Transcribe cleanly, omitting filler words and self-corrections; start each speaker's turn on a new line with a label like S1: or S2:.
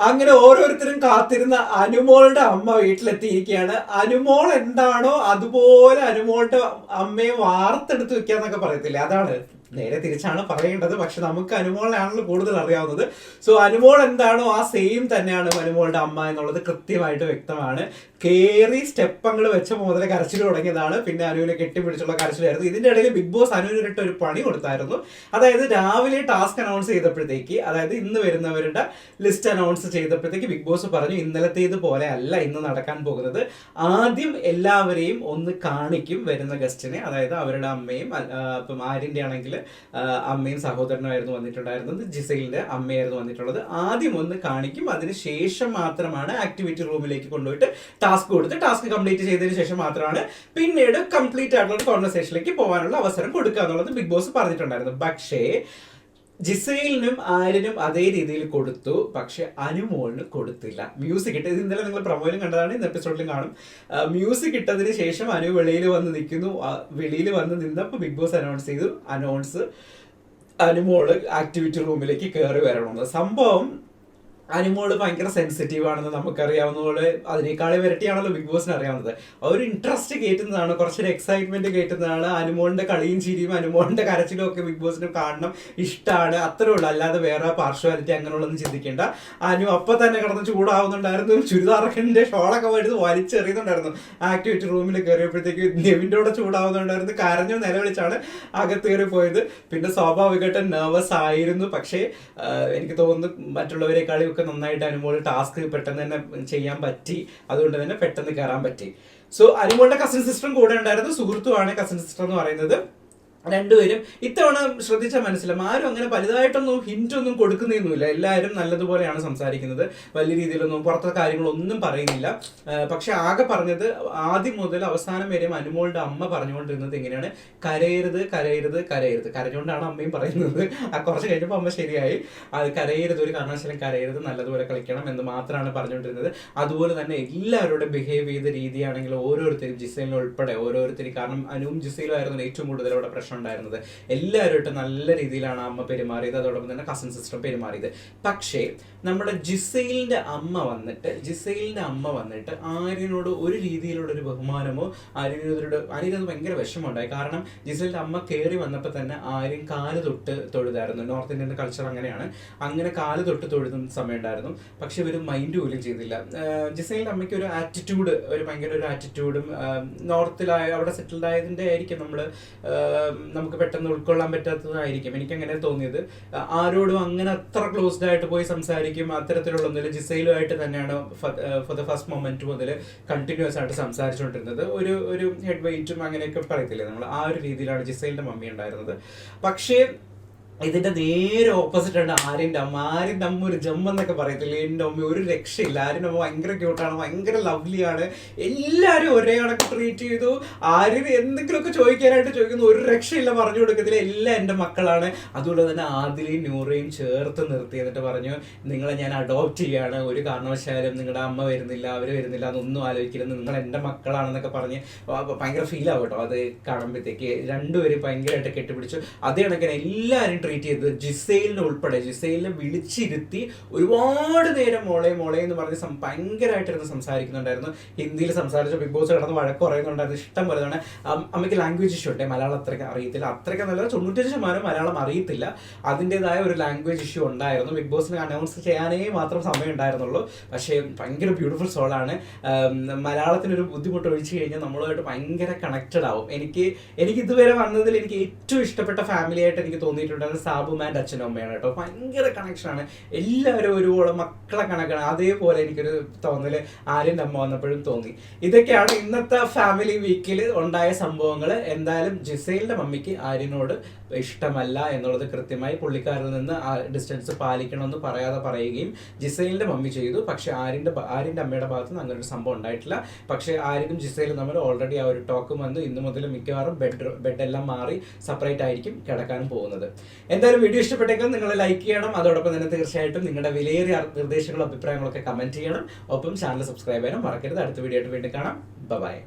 S1: അങ്ങനെ ഓരോരുത്തരും കാത്തിരുന്ന അനുമോളുടെ അമ്മ വീട്ടിലെത്തിയിരിക്കുകയാണ്. അനുമോൾ എന്താണോ അതുപോലെ അനുമോളുടെ അമ്മയെ വാർത്തെടുത്ത് വെക്കാന്നൊക്കെ പറയത്തില്ലേ, അതാണ്. നേരെ തിരിച്ചാണ് പറയേണ്ടത്, പക്ഷെ നമുക്ക് അനുമോളിനാണല്ലോ കൂടുതൽ അറിയാവുന്നത്. സോ അനുമോൾ എന്താണോ ആ സെയിം തന്നെയാണ് അനുമോളുടെ അമ്മ എന്നുള്ളത് കൃത്യമായിട്ട് വ്യക്തമാണ്. കേറി സ്റ്റെപ്പങ്ങൾ വെച്ച മുതലേ കരച്ചിൽ തുടങ്ങിയതാണ്. പിന്നെ അനുവിനെ കെട്ടിപ്പിടിച്ചുള്ള കരച്ചിലായിരുന്നു. ഇതിന്റെ ഇടയിൽ ബിഗ് ബോസ് അനുവിനിട്ട് ഒരു പണി കൊടുത്തായിരുന്നു. അതായത് രാവിലെ ടാസ്ക് അനൗൺസ് ചെയ്തപ്പോഴത്തേക്ക്, അതായത് ഇന്ന് വരുന്നവരുടെ ലിസ്റ്റ് അനൗൺസ് ചെയ്തപ്പോഴത്തേക്ക് ബിഗ് ബോസ് പറഞ്ഞു ഇന്നലത്തേത് പോലെ അല്ല ഇന്ന് നടക്കാൻ പോകുന്നത്. ആദ്യം എല്ലാവരെയും ഒന്ന് കാണിക്കും, വരുന്ന ഗസ്റ്റിനെ, അതായത് അവരുടെ അമ്മയും, ഇപ്പം ആര്യന്റെ ആണെങ്കിൽ അമ്മയും സഹോദരനുമായിരുന്നു വന്നിട്ടുണ്ടായിരുന്നത്, ജിസൈലിന്റെ അമ്മയായിരുന്നു വന്നിട്ടുള്ളത്. ആദ്യം ഒന്ന് കാണിക്കും, അതിനുശേഷം മാത്രമാണ് ആക്ടിവിറ്റി റൂമിലേക്ക് കൊണ്ടുപോയിട്ട് ടാസ്ക് കൊടുത്ത് ടാസ്ക് കംപ്ലീറ്റ് ചെയ്തതിനു ശേഷം മാത്രമാണ് പിന്നീട് കംപ്ലീറ്റ് ആയിട്ടുള്ള കോൺവെർസേഷനിലേക്ക് പോകാനുള്ള അവസരം കൊടുക്കുക എന്നുള്ളത് ബിഗ് ബോസ് പറഞ്ഞിട്ടുണ്ടായിരുന്നു. പക്ഷേ ജിസൈലിനും ആര്യനും അതേ രീതിയിൽ കൊടുത്തു, പക്ഷെ അനുമോളിന് കൊടുത്തില്ല. മ്യൂസിക് ഇട്ട്, ഇത് ഇന്നലെ നിങ്ങൾ പ്രൊമോയിലും കണ്ടതാണ്, ഇന്ന് എപ്പിസോഡിലും കാണും. മ്യൂസിക് ഇട്ടതിന് ശേഷം അനു വെളിയിൽ വന്ന് നിൽക്കുന്നു. വെളിയിൽ വന്ന് നിന്നപ്പോൾ big boss announce Anumol activity റൂമിലേക്ക് കയറി വരണമെന്ന്. സംഭവം അനുമോള് ഭയങ്കര സെൻസിറ്റീവ് ആണെന്ന് നമുക്കറിയാവുന്നതുപോലെ അതിനേക്കാളെ വരട്ടിയാണല്ലോ ബിഗ് ബോസിന് അറിയാവുന്നത്. ഒരു ഇൻട്രസ്റ്റ് കയറ്റുന്നതാണ്, കുറച്ചൊരു എക്സൈറ്റ്മെന്റ് കയറ്റുന്നതാണ്. അനുമോളിന്റെ കളിയും ചിരിയും അനുമോളിന്റെ കരച്ചിലും ഒക്കെ ബിഗ് ബോസിന് കാണണം, ഇഷ്ടമാണ്, അത്രേ ഉള്ളൂ. അല്ലാതെ വേറെ പാർഷ്വാലിറ്റി അങ്ങനെയുള്ളൊന്നും ചിന്തിക്കേണ്ട. അനു അപ്പൊ തന്നെ കിടന്ന് ചൂടാവുന്നുണ്ടായിരുന്നു. ചുരിദാറിന്റെ ഷോളൊക്കെ വരുന്നത് വലിച്ചെറിയുന്നുണ്ടായിരുന്നു. ആക്ടിവിറ്റി റൂമിൽ കയറിയപ്പോഴത്തേക്ക് നെവിൻ്റെ കൂടെ ചൂടാവുന്നുണ്ടായിരുന്നു. കരഞ്ഞു നിലവിളിച്ചാണ് അകത്ത് കയറി പോയത്. പിന്നെ സ്വാഭാവികമായിട്ട് നെർവസ് ആയിരുന്നു. പക്ഷേ എനിക്ക് തോന്നുന്നു മറ്റുള്ളവരെക്കാളും നന്നായിട്ട് അനുമോൾ ടാസ്ക് പെട്ടെന്ന് തന്നെ ചെയ്യാൻ പറ്റി, അതുകൊണ്ട് തന്നെ പെട്ടെന്ന് കയറാൻ പറ്റി. സോ അനുമോളുടെ കസിൻ സിസ്റ്ററും കൂടെ ഉണ്ടായിരുന്നു, സുഹൃത്തുമാണ് കസിൻ സിസ്റ്റർ എന്ന് പറയുന്നത്. രണ്ടുപേരും ഇത്തവണ ശ്രദ്ധിച്ചാൽ മനസ്സിലാവും, ആരും അങ്ങനെ വലുതായിട്ടൊന്നും ഹിന്റ് ഒന്നും കൊടുക്കുന്നൊന്നുമില്ല. എല്ലാവരും നല്ലതുപോലെയാണ് സംസാരിക്കുന്നത്, വലിയ രീതിയിലൊന്നും പുറത്തെ കാര്യങ്ങളൊന്നും പറയുന്നില്ല. പക്ഷെ ആകെ പറഞ്ഞത് ആദ്യം മുതൽ അവസാനം വരെയും അനുമോളുടെ അമ്മ പറഞ്ഞുകൊണ്ടിരുന്നത് എങ്ങനെയാണ്, കരയരുത് കരയരുത് കരയരുത്. കരഞ്ഞുകൊണ്ടാണ് അമ്മയും പറയുന്നത്. കുറച്ച് കഴിഞ്ഞപ്പോൾ അമ്മ ശരിയായി, അത് കരയരുത്, ഒരു കാരണവശാലും കരയരുത്, നല്ലതുപോലെ കളിക്കണം എന്ന് മാത്രമാണ് പറഞ്ഞുകൊണ്ടിരുന്നത്. അതുപോലെ തന്നെ എല്ലാവരോടും ബിഹേവ് ചെയ്ത രീതിയാണെങ്കിൽ ഓരോരുത്തരും, ജിസൈലിന് ഉൾപ്പെടെ ഓരോരുത്തരും, കാരണം അനുവും ജിസൈലും ആയിരുന്നു ഏറ്റവും കൂടുതൽ അവിടെ പ്രശ്നം ഉണ്ടായിരുന്നത്. എല്ലാവരുമായിട്ട് നല്ല രീതിയിലാണ് അമ്മ പെരുമാറിയത്, അതോടൊപ്പം തന്നെ കസിൻ സിസ്റ്റർ പെരുമാറിയത്. പക്ഷേ നമ്മുടെ ജിസൈലിന്റെ അമ്മ വന്നിട്ട് ആര്യനോട് ഒരു രീതിയിലുള്ള ഒരു ബഹുമാനമോ, ആര്യനത് ഭയങ്കര വിഷമമുണ്ടായി. കാരണം ജിസൈലിന്റെ അമ്മ കയറി വന്നപ്പോൾ തന്നെ ആര്യൻ കാല് തൊട്ട് തൊഴുതായിരുന്നു. നോർത്ത് ഇന്ത്യൻ കൾച്ചർ അങ്ങനെയാണ്, അങ്ങനെ കാല് തൊട്ട് തൊഴുതുന്ന സമയം ഉണ്ടായിരുന്നു. പക്ഷെ ഇവർ മൈൻഡ് പോലും ചെയ്തില്ല. ജിസൈലിന്റെ അമ്മയ്ക്ക് ഒരു ആറ്റിറ്റ്യൂഡ്, ഭയങ്കര ഒരു ആറ്റിറ്റ്യൂഡും, നോർത്തിലായ അവിടെ സെറ്റിൽഡ് ആയതിന്റെ ആയിരിക്കും നമുക്ക് പെട്ടെന്ന് ഉൾക്കൊള്ളാൻ പറ്റാത്തതായിരിക്കും, എനിക്കങ്ങനെ തോന്നിയത്. ആരോടും അങ്ങനെ അത്ര ക്ലോസ്ഡ് ആയിട്ട് പോയി സംസാരിക്കും അത്തരത്തിലുള്ള ഒന്നുമില്ല. ജിസൈലുമായിട്ട് തന്നെയാണ് ഫോർ ദ ഫസ്റ്റ് മൊമെന്റ് മുതൽ കണ്ടിന്യൂസ് ആയിട്ട് സംസാരിച്ചുകൊണ്ടിരുന്നത്. ഒരു ഹെഡ് വെയിറ്റും അങ്ങനെയൊക്കെ പറയത്തില്ലേ നമ്മൾ, ആ ഒരു രീതിയിലാണ് ജിസൈലിന്റെ മമ്മി ഉണ്ടായിരുന്നത്. പക്ഷേ ഇതിന്റെ നേരെ ഓപ്പോസിറ്റ് ആണ് ആര്യന്റെ അമ്മ ഒരു ജമ്മെന്നൊക്കെ പറയത്തില്ലേ, എൻ്റെ അമ്മ ഒരു രക്ഷയില്ല. ആര്യന്റെ അമ്മ ഭയങ്കര ക്യൂട്ടാണ്, ഭയങ്കര ലവ്ലിയാണ്, എല്ലാവരും ഒരേ കണക്ക് ട്രീറ്റ് ചെയ്തു. ആര്യന് എന്തെങ്കിലുമൊക്കെ ചോദിക്കുന്നു, ഒരു രക്ഷയില്ല, പറഞ്ഞു കൊടുക്കത്തില്ല, എല്ലാം എൻ്റെ മക്കളാണ്. അതുകൊണ്ട് തന്നെ ആദിലയും നൂറയും ചേർത്ത് നിർത്തി എന്നിട്ട് പറഞ്ഞു, നിങ്ങളെ ഞാൻ അഡോപ്റ്റ് ചെയ്യാണ്, ഒരു കാരണവശാലും നിങ്ങളുടെ അമ്മ വരുന്നില്ല, അവർ വരുന്നില്ല, അതൊന്നും ആലോചിക്കരുത്, നിങ്ങൾ എൻ്റെ മക്കളാണെന്നൊക്കെ പറഞ്ഞ് ഭയങ്കര ഫീൽ ആവും കേട്ടോ. അത് കാണുമ്പോഴത്തേക്ക് രണ്ടുപേരും ഭയങ്കരമായിട്ട് കെട്ടിപ്പിടിച്ചു. അതേ കണക്കിന് എല്ലാവരും ട്രീറ്റ് ചെയ്തത് ജിസൈലിനെ ഉൾപ്പെടെ, ജിസൈലിനെ വിളിച്ചിരുത്തി ഒരുപാട് നേരം മോളെ എന്ന് പറഞ്ഞ് ഭയങ്കരമായിട്ടിരുന്ന് സംസാരിക്കുന്നുണ്ടായിരുന്നു. ഹിന്ദിയിൽ സംസാരിച്ച ബിഗ് ബോസ് കിടന്ന് വഴക്ക് പറയുന്നുണ്ടായിരുന്നു, ഇഷ്ടം പോലെ തന്നെ. അമ്മയ്ക്ക് ലാംഗ്വേജ് ഇഷ്യൂ ഉണ്ട്, മലയാളം അത്രയ്ക്ക് അറിയത്തില്ല, അത്രയ്ക്ക് നല്ല 95% മലയാളം അറിയത്തില്ല, അതിൻ്റെതായ ഒരു ലാംഗ്വേജ് ഇഷ്യൂ ഉണ്ടായിരുന്നു. ബിഗ് ബോസിനെ അനൗൺസ് ചെയ്യാനേ മാത്രം സമയം ഉണ്ടായിരുന്നുള്ളൂ. പക്ഷേ ഭയങ്കര ബ്യൂട്ടിഫുൾ സോളാണ്. മലയാളത്തിനൊരു ബുദ്ധിമുട്ട് ഒഴിച്ചു കഴിഞ്ഞാൽ നമ്മളുമായിട്ട് ഭയങ്കര കണക്റ്റഡ് ആവും. എനിക്ക് ഇതുവരെ വന്നതിൽ എനിക്ക് ഏറ്റവും ഇഷ്ടപ്പെട്ട ഫാമിലി ആയിട്ട് എനിക്ക് തോന്നിയിട്ടുണ്ടായിരുന്നു സാബുമാൻ്റെ അച്ഛനും അമ്മയാണ് കേട്ടോ. ഭയങ്കര കണക്ഷനാണ്, എല്ലാവരും ഒരുപോലെ മക്കളെ കണക്കാണ്. അതേപോലെ എനിക്കൊരു തോന്നല് ആര്യൻ്റെ അമ്മ വന്നപ്പോഴും തോന്നി. ഇതൊക്കെയാണ് ഇന്നത്തെ ഫാമിലി വീക്കിൽ ഉണ്ടായ സംഭവങ്ങൾ. എന്തായാലും ജിസൈലിന്റെ മമ്മിക്ക് ആര്യനോട് ഇഷ്ടമല്ല എന്നുള്ളത് കൃത്യമായി പുള്ളിക്കാരിൽ നിന്ന് ഡിസ്റ്റൻസ് പാലിക്കണമെന്ന് പറയാതെ പറയുകയും ജിസൈലിന്റെ മമ്മി ചെയ്തു. പക്ഷെ ആര്യന്റെ അമ്മയുടെ ഭാഗത്ത് നിന്ന് അങ്ങനെ ഒരു സംഭവം ഉണ്ടായിട്ടില്ല. പക്ഷേ ആര്യനും ജിസൈലും തമ്മിൽ ഓൾറെഡി ആ ഒരു ടോക്ക് വന്നു. ഇന്ന് മുതൽ മിക്കവാറും ബെഡെല്ലാം മാറി സെപ്പറേറ്റ് ആയിരിക്കും കിടക്കാനും പോകുന്നത്. എന്തായാലും വീഡിയോ ഇഷ്ടപ്പെട്ടെങ്കിൽ നിങ്ങൾ ലൈക്ക് ചെയ്യണം. അതോടൊപ്പം തന്നെ തീർച്ചയായിട്ടും നിങ്ങളുടെ വിലയേറിയ നിർദ്ദേശങ്ങളും അഭിപ്രായങ്ങളൊക്കെ കമന്റ് ചെയ്യണം. ഒപ്പം ചാനൽ സബ്സ്ക്രൈബ് ചെയ്യാനും മറക്കരുത്. അടുത്ത വീഡിയോ ആയിട്ട് വീണ്ടും കാണാം. ബൈ.